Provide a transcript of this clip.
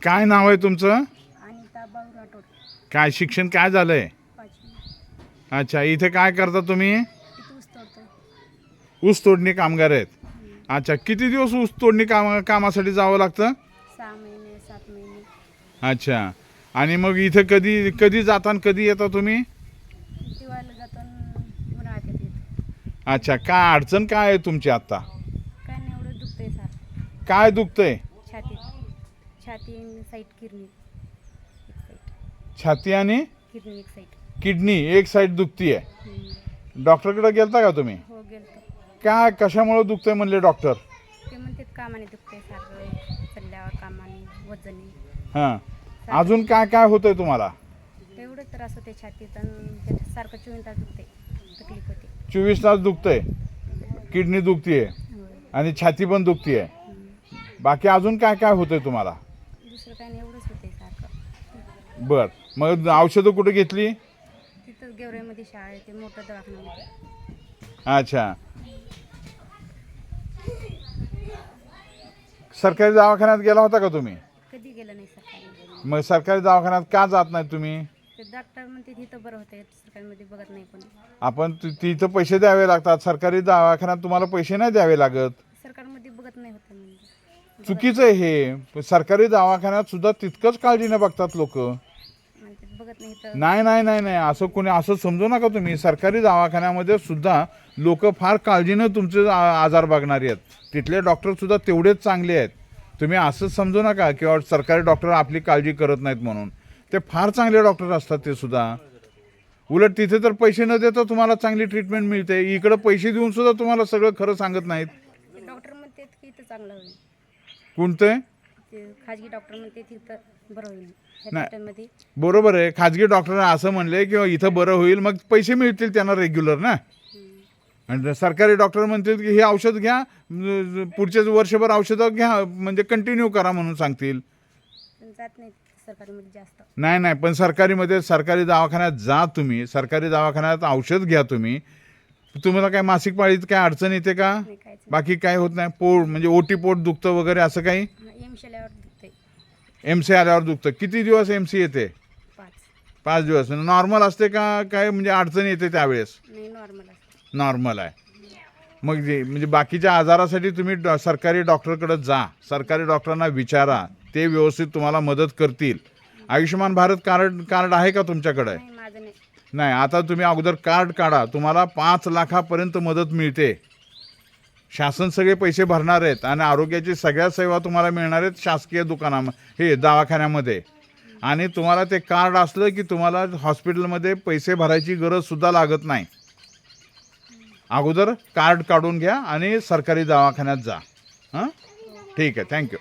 काय नाव आहे तुमचं? अनिता बाऊ राठोड. काय शिक्षण काय झालंय? 5वी. अच्छा, इथे काय करता तुम्ही? इथे ऊस तोडतोय. ऊस तोडणी कामगार आहेत. अच्छा, किती दिवस ऊस तोडणी कामासाठी जावं लागतं? 6 महिने 7 महिने. अच्छा, आणि मग इथे कधी कधी जाता आणि कधी येता तुम्ही? दिवाळीला जातो आणि उन्हाळ्यात येते. अच्छा, काय अडचण काय आहे तुमची आता? काय नाही, एवढं दुखतंय सारखं. काय दुखतंय? छाती साईड किडनी एक साईड. छाती आणि किडनी एक साईड. किडनी एक साईड दुखतीये. डॉक्टरकडे गेलता का तुम्ही? हो गेलतो. काय कशामुळे दुखतंय म्हणले डॉक्टर? ते म्हणतात कामाने दुखतंय सारखं, चालल्यावर कामाने वजनी. हां, अजून काय काय होतंय तुम्हाला? एवढं त्रास होते छातीत आणि ते सारखं 24 तास दुखते, तकलीफ होते. 24 तास दुखतंय, किडनी दुखतीये होय. आणि छाती पण दुखतीये. बाकी अजून काय काय होतंय तुम्हाला? दुसरं काय नाही, एवढंच होते सारखं. बर, मग औषधं कुठे घेतली? तिथंच गेवराईमध्ये शाळा आहे, ते मोठं दवाखाना. अच्छा, सरकारी दवाखान्यात गेला होता का तुम्ही? कधी गेलं नाही सरकारी. मग सरकारी दवाखान्यात का जात नाही तुम्ही? ते डॉक्टर म्हणते तिथं बरं होते, सरकारमध्ये बघत नाही कोणी. आपण तिथं पैसे द्यावे लागतात, सरकारी दवाखान्यात तुम्हाला पैसे नाही द्यावे लागत. सरकारमध्ये बघत नाही होतं म्हणजे. चुकीचं आहे हे. सरकारी दवाखान्यात सुद्धा तितकंच काळजीने बघतात लोक. म्हणते बघत नाही तर. नाही नाही नाही नाही, असं कोणी असं समजू नका तुम्ही. सरकारी दवाखान्यामध्ये सुद्धा लोक फार काळजीनं तुमचे आजार बघणारे आहेत. तिथले डॉक्टर सुद्धा तेवढेच चांगले आहेत. तुम्ही असंच समजू नका किंवा सरकारी डॉक्टर आपली काळजी करत नाहीत म्हणून. ते फार चांगले डॉक्टर असतात ते सुद्धा. उलट तिथे तर पैसे न देता तुम्हाला चांगली ट्रीटमेंट मिळते. इकडं पैसे देऊन सुद्धा तुम्हाला सगळं खरं सांगत नाहीत. डॉक्टर म्हणते की इथं चांगलं होईल. कोणते? ते खाजगी डॉक्टर म्हणते तिथं बरं होईल. नाही. हॉस्पिटलमध्ये बरोबर आहे, खाजगी डॉक्टर असं म्हणले किंवा इथं बरं होईल, मग पैसे मिळतील त्यांना रेग्युलर ना. आणि सरकारी डॉक्टर म्हणतील की हे औषध घ्या, पुढचे वर्षभर औषधं घ्या, म्हणजे कंटिन्यू करा म्हणून सांगतील. पण जात नाही सरकारमध्ये जास्त. नाही नाही, पण सरकारी दवाखान्यात जा तुम्ही. सरकारी दवाखान्यात औषध घ्या तुम्ही. तुम्हाला काय मासिक पाळीत काय अडचण येते का? नाही, काहीच नाही. बाकी काय होत नाही? पोट म्हणजे ओटी पोट दुखतं वगैरे असं काही? एमशी आल्यावर दुखते. MC आल्यावर दुखतं. किती दिवस MC येते? 5. 5 दिवस. नॉर्मल असते का काय म्हणजे अडचण येते त्यावेळेस? नाही, नॉर्मल असते. नॉर्मल आहे. मग म्हणजे बाकीच्या आजारासाठी तुम्ही सरकारी डॉक्टरकडे जा. सरकारी डॉक्टरांना विचारा, ते व्यवस्थित तुम्हाला मदत करतील. आयुष्यमान भारत कार्ड आहे का तुमच्याकडे? नाही, माझं नाही. नाही, आता तुम्ही अगोदर कार्ड काढा. तुम्हाला 5 लाखापर्यंत मदत मिळते. शासन सगळे पैसे भरणार आहेत आणि आरोग्याची सगळ्या सेवा तुम्हाला मिळणार आहेत शासकीय दवाखान्यामध्ये. आणि तुम्हाला ते कार्ड असलं की तुम्हाला हॉस्पिटलमध्ये पैसे भरायची गरज सुद्धा लागत नाही. अगोदर कार्ड काढून घ्या आणि सरकारी दवाखान्यात जा. हां, ठीक आहे, थँक्यू.